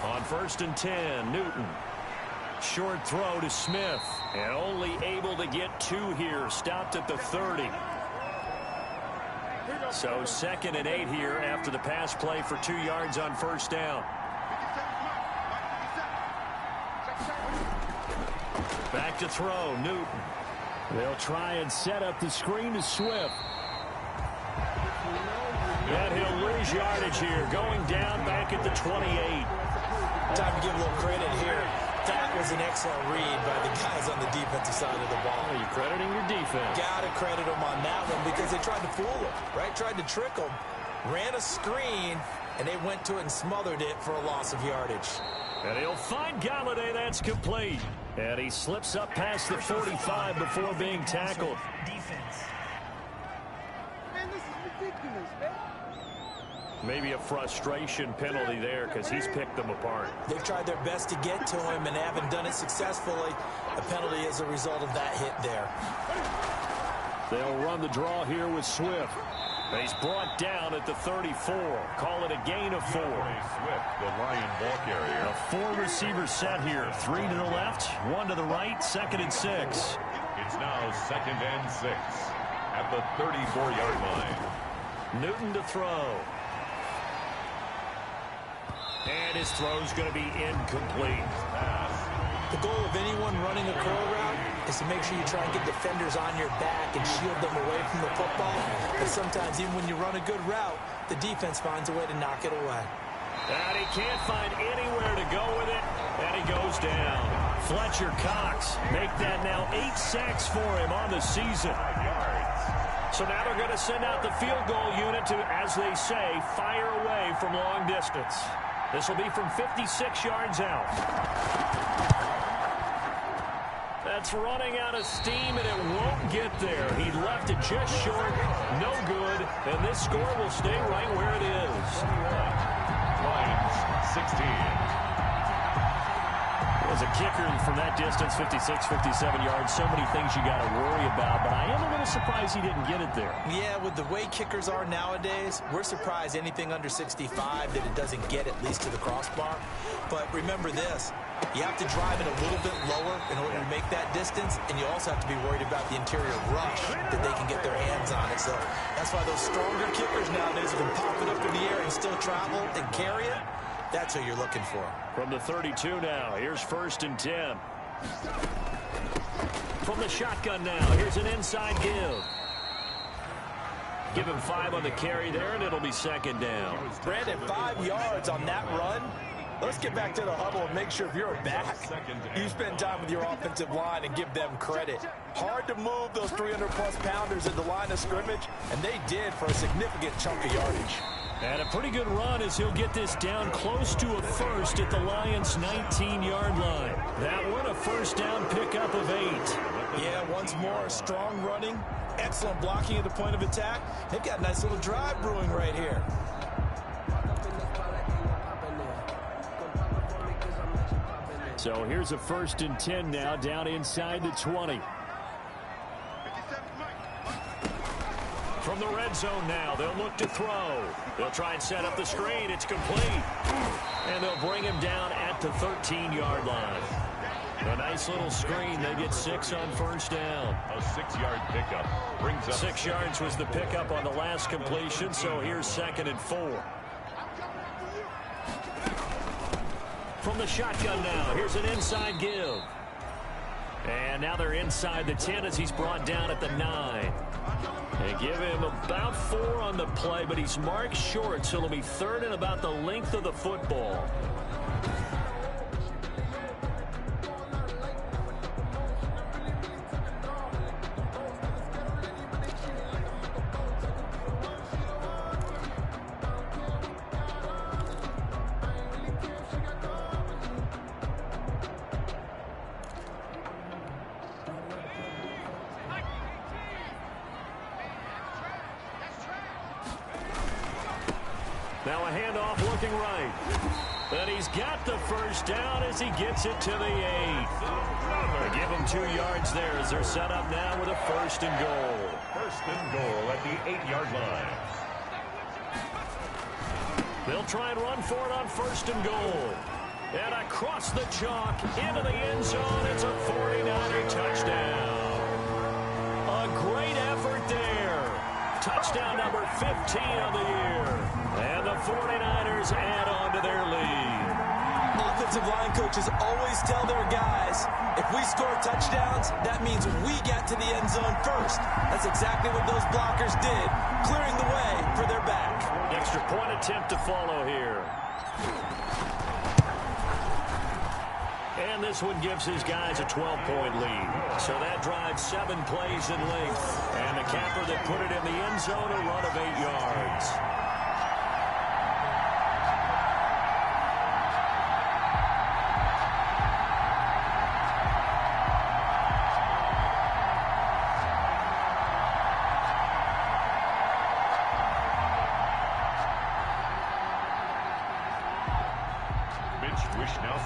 B: On 1st and 10, Newton. Short throw to Smith. And only able to get 2 here. Stopped at the 30. So 2nd and 8 here after the pass play for 2 yards on 1st down. Back to throw, Newton. They'll try and set up the screen to Swift. And he'll lose yardage here, going down back at the 28.
C: Time to give a little credit here. That was an excellent read by the guys on the defensive side of the ball.
B: You're crediting your defense.
C: Got to credit them on that one because they tried to fool him, right? Tried to trick him. Ran a screen, and they went to it and smothered it for a loss of yardage.
B: And he'll find Galladay. That's complete. And he slips up past the 45 before being tackled.
D: Defense.
E: Man, this is ridiculous, man.
B: Maybe a frustration penalty there because he's picked them apart.
C: They've tried their best to get to him and haven't done it successfully. A penalty as a result of that hit there.
B: They'll run the draw here with Swift. And he's brought down at the 34. Call it a gain of 4.
A: Swift, the Lion ball carrier.
B: A 4-receiver set here. 3 to the left, 1 to the right, 2nd and 6.
A: It's now 2nd and 6 at the 34-yard line.
B: Newton to throw. And his throw's going to be incomplete.
C: The goal of anyone running a curl route is to make sure you try and get defenders on your back and shield them away from the football. But sometimes even when you run a good route, the defense finds a way to knock it away.
B: And he can't find anywhere to go with it. And he goes down. Fletcher Cox make that now 8 sacks for him on the season. So now they're going to send out the field goal unit to, as they say, fire away from long distance. This will be from 56 yards out. That's running out of steam, and it won't get there. He left it just short. No good. And this score will stay right where it is.
A: Lions, 16.
B: As a kicker from that distance, 56, 57 yards, so many things you got to worry about, but I am a little surprised he didn't get it there.
C: Yeah, with the way kickers are nowadays, we're surprised anything under 65 that it doesn't get at least to the crossbar. But remember this, you have to drive it a little bit lower in order to make that distance, and you also have to be worried about the interior rush that they can get their hands on it. So that's why those stronger kickers nowadays who can pop it up in the air and still travel and carry it, that's what you're looking for.
B: From the 32 now, here's 1st and 10. From the shotgun now, here's an inside give. Give him 5 on the carry there, and it'll be 2nd down.
C: Brandon, 5 yards on that run. Let's get back to the huddle and make sure if you're a back, you spend time with your offensive line and give them credit. Hard to move those 300-plus pounders at the line of scrimmage, and they did for a significant chunk of yardage.
B: And a pretty good run as he'll get this down close to a first at the Lions' 19-yard line. That one, a 1st down pickup of 8.
C: Yeah, once more, strong running, excellent blocking at the point of attack. They've got a nice little drive brewing right here.
B: So here's a 1st and 10 now, down inside the 20. From the red zone now, they'll look to throw. They'll try and set up the screen. It's complete. And they'll bring him down at the 13-yard line. A nice little screen. They get 6 on 1st down.
A: A 6-yard pickup brings up
B: 6 yards was the pickup on the last completion, so here's 2nd and 4. From the shotgun now, here's an inside give. And now they're inside the 10 as he's brought down at the 9. They give him about 4 on the play, but he's marked short, so it'll be 3rd and about the length of the football. Now a handoff looking right. And he's got the first down as he gets it to the 8. They give him 2 yards there as they're set up now with a 1st and goal.
A: 1st and goal at the 8-yard line.
B: They'll try and run for it on 1st and goal. And across the chalk into the end zone. It's a 49er touchdown. A great effort there. Touchdown number 15 on the year. And the 49ers add on to their lead.
C: Offensive line coaches always tell their guys, if we score touchdowns, that means we get to the end zone first. That's exactly what those blockers did, clearing the way for their back.
B: Extra point attempt to follow here. And this one gives his guys a 12-point lead. So that drives 7 plays in length. And the capper that put it in the end zone, a run of 8 yards.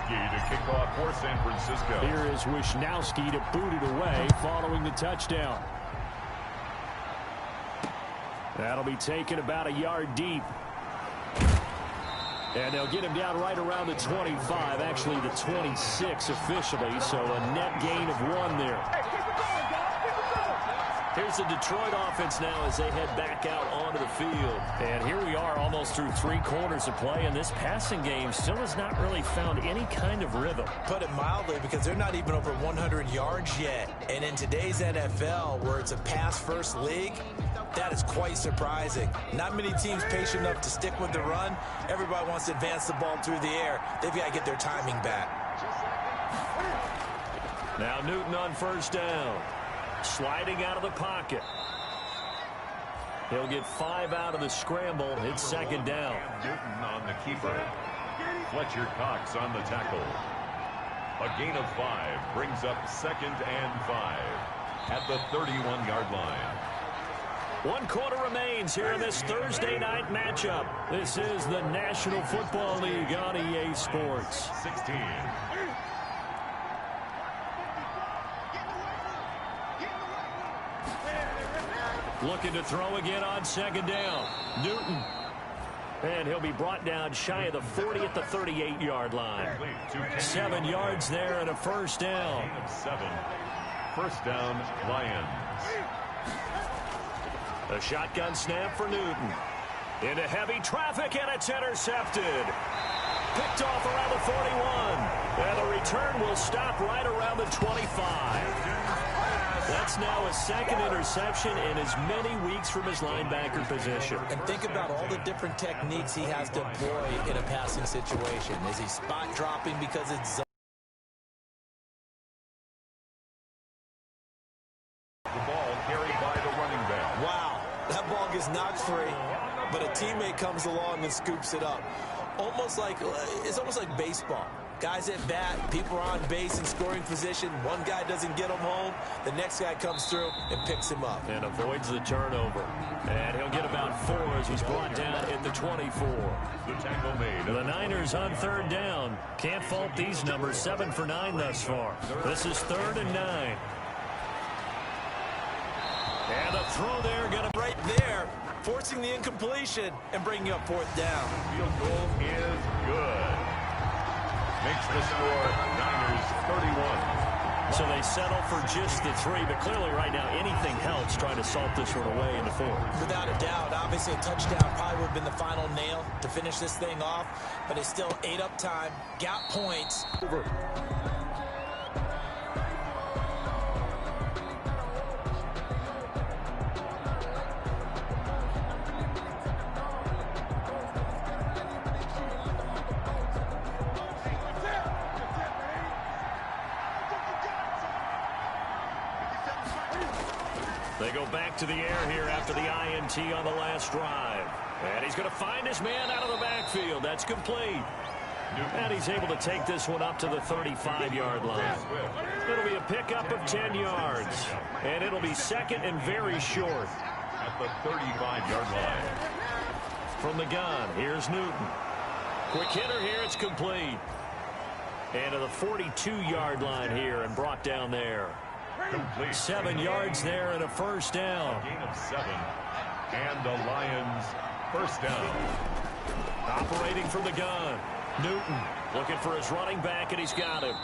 A: To kick off for San Francisco.
B: Here is Wishnowski to boot it away following the touchdown. That'll be taken about a yard deep. And they'll get him down right around the 25, actually the 26 officially, so a net gain of 1 there. Here's the Detroit offense now as they head back out onto the field. And here we are almost through 3 quarters of play, and this passing game still has not really found any kind of rhythm.
C: Put it mildly, because they're not even over 100 yards yet. And in today's NFL, where it's a pass-first league, that is quite surprising. Not many teams patient enough to stick with the run. Everybody wants to advance the ball through the air. They've got to get their timing back.
B: Now Newton on 1st down. Sliding out of the pocket. He'll get 5 out of the scramble. It's 2nd down.
A: Newton on the keeper. Fletcher Cox on the tackle. A gain of 5 brings up 2nd and 5 at the 31-yard line.
B: 1 quarter remains here in this Thursday night matchup. This is the National Football League on EA Sports.
A: 16.
B: Looking to throw again on 2nd down. Newton. And he'll be brought down shy of the 40 at the 38-yard line. 7 yards there and a 1st down.
A: 7. 1st down, Lions.
B: A shotgun snap for Newton. Into heavy traffic, and it's intercepted. Picked off around the 41. And the return will stop right around the 25. That's now a 2nd interception in as many weeks from his linebacker position.
C: And think about all the different techniques he has to employ in a passing situation. Is he spot dropping because it's zone?
A: The ball carried by the running back.
C: Wow, that ball gets knocked free, but a teammate comes along and scoops it up. It's almost like baseball. Guys at bat, people are on base in scoring position. One guy doesn't get him home. The next guy comes through and picks him up.
B: And avoids the turnover. And he'll get about 4 as he's brought down at the 24.
A: The tackle made.
B: The Niners on 3rd down. Can't fault these numbers. 7 for 9 thus far. This is 3rd and 9. And a throw there, got him
C: right there, forcing the incompletion and bringing up 4th down.
A: Field goal is good. Makes the score Niners 31.
B: So they settle for just the 3, but clearly right now anything helps trying to salt this one away in the 4th.
C: Without a doubt, obviously a touchdown probably would have been the final nail to finish this thing off, but it's still 8 up time, got points. Over.
B: They go back to the air here after the INT on the last drive. And he's going to find his man out of the backfield. That's complete. And he's able to take this one up to the 35-yard line. It'll be a pickup of 10 yards. And it'll be 2nd and very short.
A: At the 35-yard line.
B: From the gun, here's Newton. Quick hitter here, it's complete. And to the 42-yard line here and brought down there.
A: Complete.
B: 7 yards there and a first down.
A: Gain of 7. And the Lions first down.
B: Operating from the gun. Newton looking for his running back, and he's got him.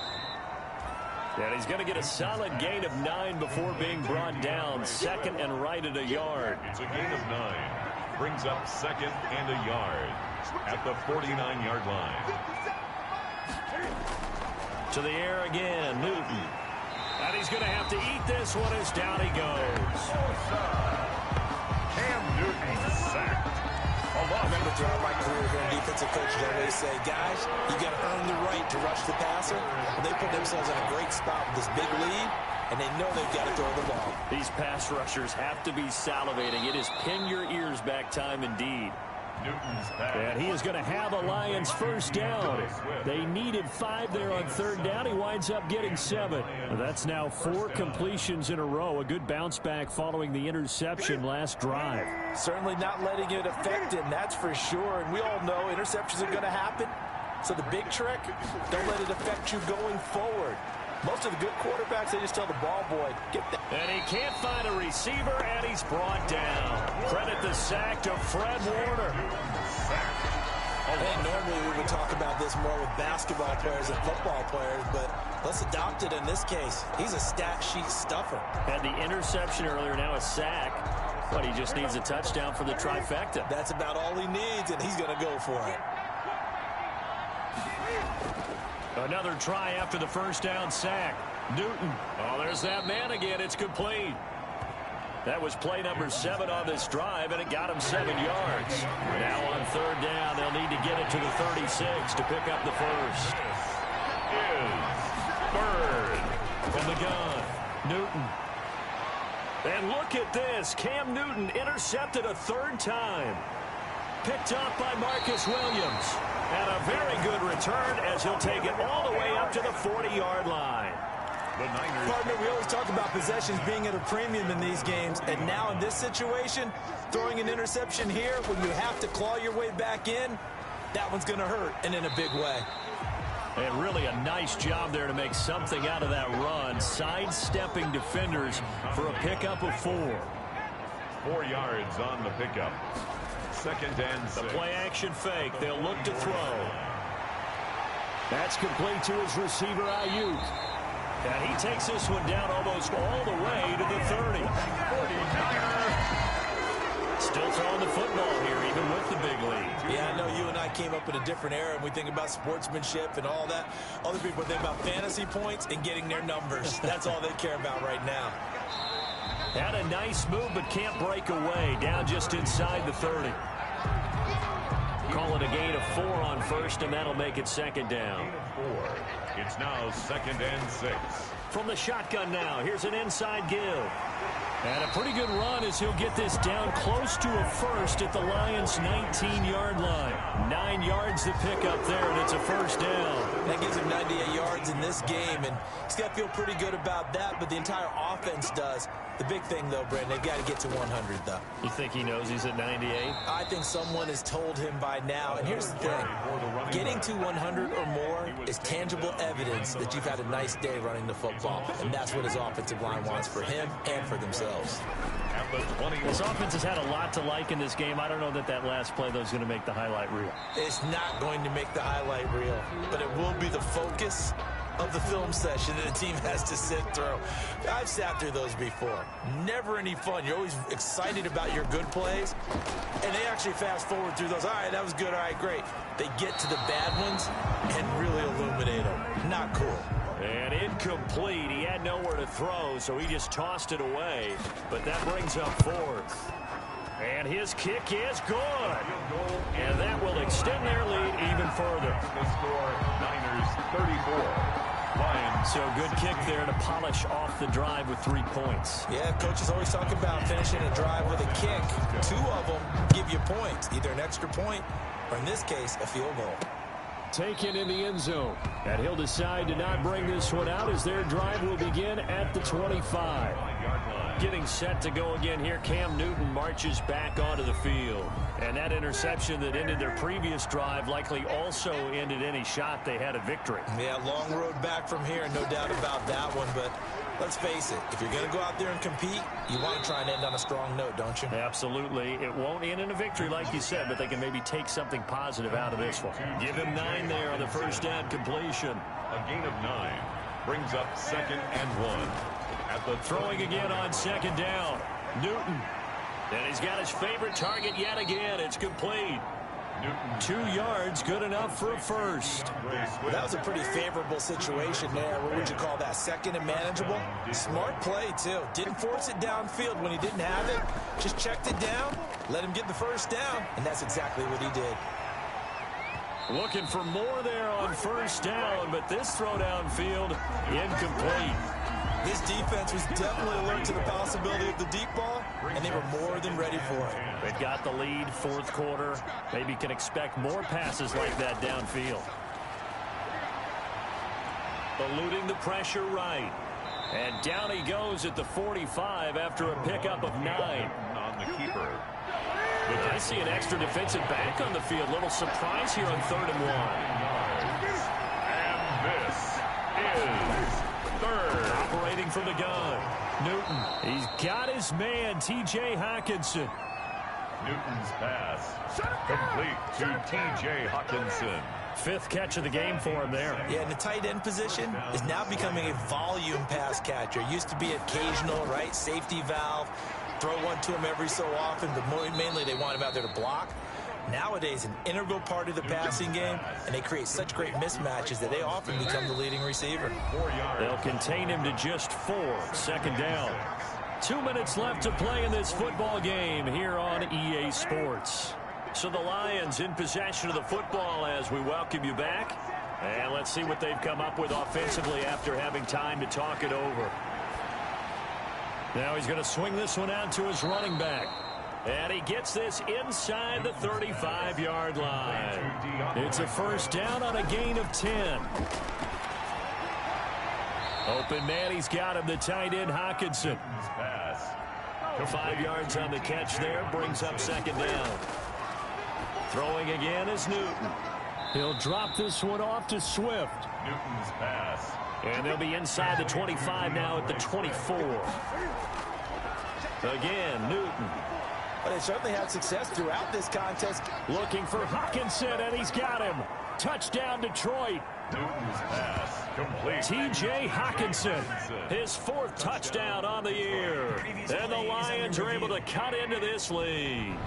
B: And he's going to get a solid gain of 9 before being brought down. Second and right at a yard.
A: It's a gain of 9. Brings up second and a yard at the 49-yard line.
B: To the air again, Newton. And he's going to have to eat this one as down he goes.
A: Cam Newton sacked.
C: I remember throughout my career here, defensive coaches always say, guys, you got to earn the right to rush the passer. And they put themselves in a great spot with this big lead, and they know they've got to throw the ball.
B: These pass rushers have to be salivating. It is pin your ears back time indeed.
A: Newton's pass.
B: And he is going to have a Lions first down. They needed 5 there on third down. He winds up getting 7. That's now 4 completions in a row. A good bounce back following the interception last drive.
C: Certainly not letting it affect him, that's for sure. And we all know interceptions are going to happen. So the big trick, don't let it affect you going forward. Most of the good quarterbacks, they just tell the ball boy, get that.
B: And he can't find a receiver, and he's brought down. Credit the sack to Fred Warner.
C: Hey, normally we would talk about this more with basketball players and football players, but let's adopt it in this case. He's a stat sheet stuffer.
B: Had the interception earlier, now a sack. But he just needs a touchdown for the trifecta.
C: That's about all he needs, and he's going to go for it.
B: Another try after the first down sack. Newton. Oh, there's that man again. It's complete. That was play number 7 on this drive, and it got him 7 yards. Now on third down, they'll need to get it to the 36 to pick up the first.
A: Is third.
B: From the gun, Newton. And look at this. Cam Newton intercepted a 3rd time. Picked up by Marcus Williams. And a very good return as he'll take it all the way up to the 40-yard line.
A: The Niners.
C: Partner, we always talk about possessions being at a premium in these games, and now in this situation, throwing an interception here when you have to claw your way back in, that one's going to hurt, and in a big way.
B: And really a nice job there to make something out of that run, sidestepping defenders for a pickup of 4.
A: 4 yards on the pickup. Second and 6.
B: The play-action fake. They'll look to throw. That's complete to his receiver, Ayuk. And he takes this one down almost all the way to the 30.
A: 49er.
B: Still throwing the football here, even with the big lead.
C: Yeah, I know you and I came up in a different era, and we think about sportsmanship and all that. Other people think about fantasy points and getting their numbers. That's all they care about right now.
B: Had a nice move, but can't break away. Down just inside the 30. Call it a gain of 4 on first, and that'll make it second down.
A: Gain of 4. It's now second and 6.
B: From the shotgun now, here's an inside give. And a pretty good run as he'll get this down close to a first at the Lions' 19-yard line. 9 yards to pick up there, and it's a first down.
C: That gives him 98 yards in this game, and he's got to feel pretty good about that, but the entire offense does. The big thing, though, Brandon, they've got to get to 100, though.
B: You think he knows he's at 98?
C: I think someone has told him by now. And here's the thing. Getting to 100 or more is tangible evidence that you've had a nice day running the football. And that's what his offensive line wants for him and for themselves.
B: This offense has had a lot to like in this game. I don't know that that last play, though, is going to make the highlight reel.
C: It's not going to make the highlight reel, but it will be the focus of the film session that the team has to sit through. I've sat through those before. Never any fun. You're always excited about your good plays, and they actually fast forward through those. All right, that was good. All right, great. They get to the bad ones and really illuminate them. Not cool.
B: And incomplete. He had nowhere to throw, so he just tossed it away. But that brings up 4th. And his kick is good. And that will extend their lead even further.
A: The score, Niners 34. Lions.
B: So good kick there to polish off the drive with 3 points.
C: Yeah, coaches always talk about finishing a drive with a kick. 2 of them give you points, either an extra point or, in this case, a field goal.
B: Taken in the end zone. And he'll decide to not bring this one out as their drive will begin at the 25. Getting set to go again here, Cam Newton marches back onto the field. And that interception that ended their previous drive likely also ended any shot they had at victory.
C: Yeah, long road back from here, no doubt about that one. But let's face it, if you're going to go out there and compete, you want to try and end on a strong note, don't you?
B: Absolutely. It won't end in a victory like you said, but they can maybe take something positive out of this one. Give him 9 there on the first down completion.
A: A gain of 9 brings up 2nd and 1. At the
B: throwing again on 2nd down. Newton. And he's got his favorite target yet again. It's complete. Newton. 2 yards, good enough for a first.
C: That was a pretty favorable situation there. What would you call that? 2nd and manageable? Smart play, too. Didn't force it downfield when he didn't have it. Just checked it down, let him get the first down, and that's exactly what he did.
B: Looking for more there on first down, but this throw downfield incomplete.
C: This defense was definitely alert to the possibility of the deep ball, and they were more than ready for it.
B: They've got the lead, 4th quarter. Maybe can expect more passes like that downfield. Eluding the pressure right. And down he goes at the 45 after a pickup of 9.
A: On the keeper.
B: I see an extra defensive back on the field. Little surprise here on 3rd and 1.
A: And this is 3rd.
B: Operating from the gun. Newton. He's got his man, T.J. Hockenson.
A: Newton's pass. Complete to T.J. Hockenson.
B: 5th catch of the game for him there.
C: Yeah, and the tight end position is now becoming a volume pass catcher. Used to be occasional, right? Safety valve. Throw one to him every so often, but mainly they want him out there to block. Nowadays, an integral part of the passing game, and they create such great mismatches that they often become the leading receiver.
B: They'll contain him to just 4. 2nd down. 2 minutes left to play in this football game here on EA Sports. So the Lions in possession of the football as we welcome you back. And let's see what they've come up with offensively after having time to talk it over. Now he's going to swing this one out to his running back. And he gets this inside the 35-yard line. It's a first down on a gain of 10. Open man, he's got him, the tight end, Hockenson. 5 yards on the catch there, brings up 2nd down. Throwing again is Newton. He'll drop this one off to Swift.
A: Newton's pass.
B: And they'll be inside the 25 now at the 24. Again, Newton.
C: But they certainly had success throughout this contest.
B: Looking for Hockenson, and he's got him. Touchdown, Detroit.
A: Newton's pass. Complete.
B: T.J. Hockenson, his 4th touchdown on the year. And the Lions are able to cut into this lead.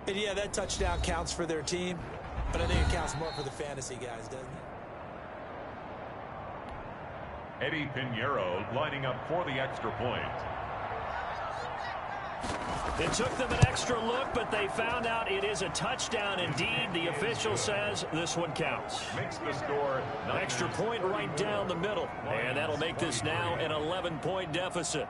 C: And yeah, that touchdown counts for their team, but I think it counts more for the fantasy guys, doesn't it?
A: Eddie Pinheiro lining up for the extra point.
B: It took them an extra look, but they found out it is a touchdown indeed. The official says this one counts.
A: Makes the score.
B: Extra point right down the middle. And that'll make this now an 11-point deficit.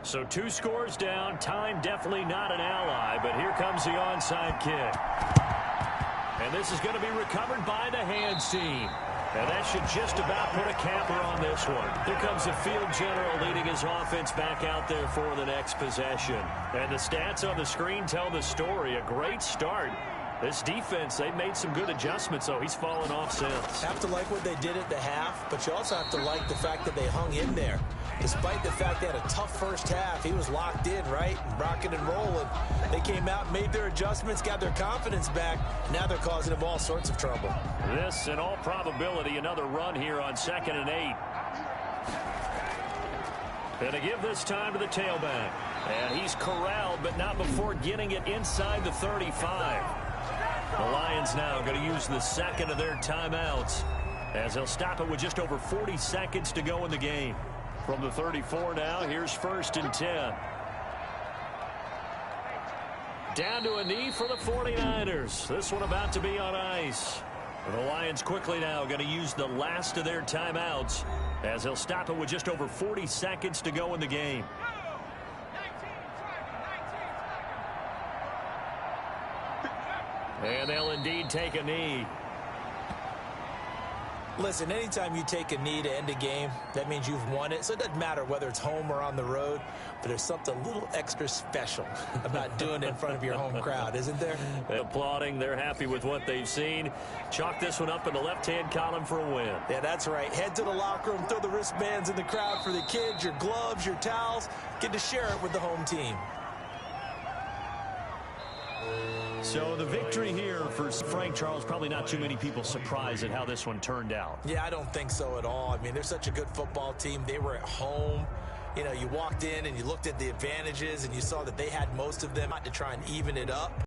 B: So 2 scores down. Time definitely not an ally, but here comes the onside kick. And this is going to be recovered by the hands team. And that should just about put a capper on this one. Here comes the field general leading his offense back out there for the next possession. And the stats on the screen tell the story. A great start. This defense, they've made some good adjustments, so he's fallen off since.
C: Have to like what they did at the half, but you also have to like the fact that they hung in there. Despite the fact they had a tough first half, he was locked in, right? Rocking and rolling. They came out, made their adjustments, got their confidence back. Now they're causing him all sorts of trouble.
B: This, in all probability, another run here on 2nd and 8. And to give this time to the tailback. And he's corralled, but not before getting it inside the 35. The Lions now going to use the 2nd of their timeouts as they'll stop it with just over 40 seconds to go in the game. From the 34 now, here's 1st and 10. Down to a knee for the 49ers. This one about to be on ice. The Lions quickly now going to use the last of their timeouts as they'll stop it with just over 40 seconds to go in the game. And they'll indeed take a knee.
C: Listen, anytime you take a knee to end a game, that means you've won it. So it doesn't matter whether it's home or on the road, but there's something a little extra special about doing it in front of your home crowd, isn't there?
B: They're applauding. They're happy with what they've seen. Chalk this one up in the left-hand column for a win.
C: Yeah, that's right. Head to the locker room, throw the wristbands in the crowd for the kids, your gloves, your towels. Get to share it with the home team.
B: So the victory here for Frank Charles, probably not too many people surprised at how this one turned out.
C: Yeah, I don't think so at all. I mean, they're such a good football team. They were at home. You know, you walked in and you looked at the advantages and you saw that they had most of them to try and even it up.